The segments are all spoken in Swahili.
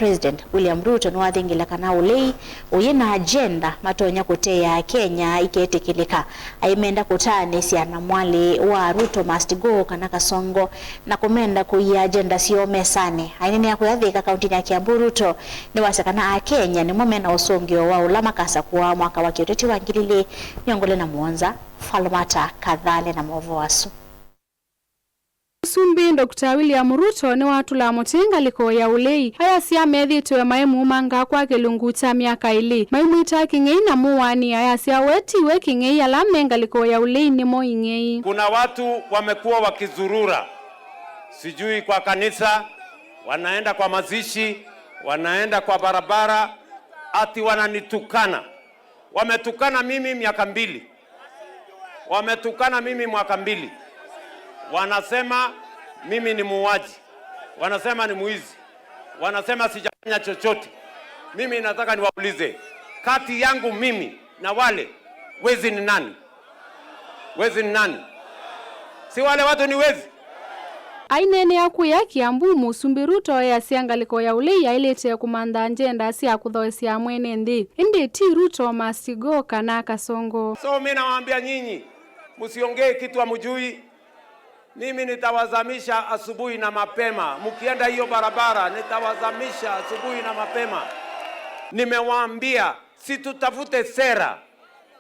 President William Ruto nwathingila kana ulei uyina agenda matonya kuteya Kenya iketikilika aimenda kutane siana mwali wa Ruto must go kana Kasongo na kumenda kuya agenda sio mesane ainene ya kuyathika kaunti ya Kiambu. Ruto ni wasakana a Kenya ni momena usongio wa ulama kasa kwa mwaka wa kioteti wa ngilili nyongole na muonza Falmata Kadhale na Movoasu. Sumbi Dr. William Ruto ni watu la motenga liko ya ulei haya siya methi tuwe maimu manga kwa kilunguta miaka ili maimu ita kingei na muwani haya siya weti we kingei ala menga liko ya ulei ni mo ingei. Kuna watu wamekuwa wakizurura sijui kwa kanisa, wanaenda kwa mazishi, wanaenda kwa barabara, ati wananitukana. Wametukana mimi miaka 2, wametukana mimi mwaka 2. Wanasema mimi ni muuaji, wanasema ni muizi, wanasema sijafanya chochote. Mimi nataka niwaulize, kati yangu mimi na wale wezi ni nani? Wezi ni nani? Si wale watu ni wezi? Ainene ya kuya Kiambu Musumbi Ruto ya siangaliko ya ulei ya ilete ya kumanda agenda siya kuthoesi ya mwene ndi indi ti Ruto must go kana Kasongo. So mimi nawaambia nyinyi msiongee kitu hamjui. Mimi nitawazamisha asubuhi na mapema. Mkienda hiyo barabara nitawazamisha asubuhi na mapema. Nimewaambia si tutafute sera.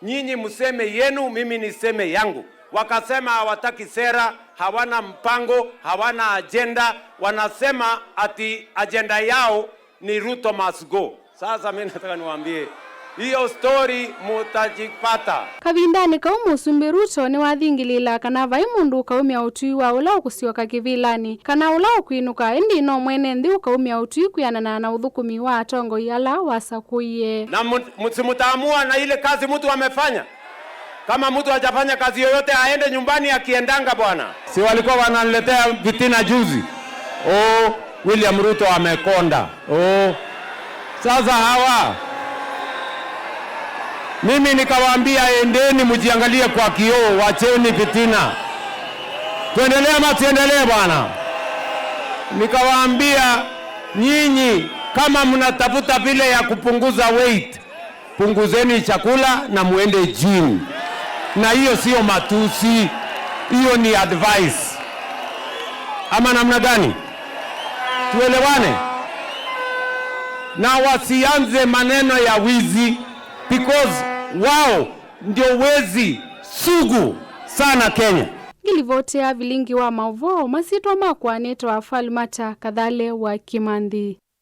Nyinyi mseme yenu, mimi niseme yangu. Wakasema hawataki sera, hawana mpango, hawana agenda. Wanasema ati agenda yao ni Ruto must go. Sasa mimi nataka niwaambie hiyo story mutajipata. Kavindani ka Musumbi Ruto ni wathingilila kana vai mundu kaumia utui wa ula ukusioka kivilani kana ula ukuinuka indi no mwene nthi ukaumia utui kuyanana na uthukumi wa atongo yala wasakuye. Na msimutaamua na ile kazi mtu amefanya. Kama mtu hajafanya kazi yoyote aende nyumbani akiendanga bwana. Si walikuwa wananiletea vitina juzi. William Ruto amekonda. Sasa hawa mimi nikawaambia endeni mjiangalie kwa kioo, wacheni fitina. Tuendelee ama tuendelee bwana? Nikawaambia nyinyi kama mnatafuta vile ya kupunguza weight, punguzeni chakula na muende gym. Na hiyo sio matusi, hiyo ni advice. Ama namna gani? Tuelewane? Na wasianze maneno ya wizi because wao ndio wezi sugu sana Kenya. Gilivotea vilingi wa Mavo masitwa makwa neto wa Falmata Kadhale wa Kimandhi.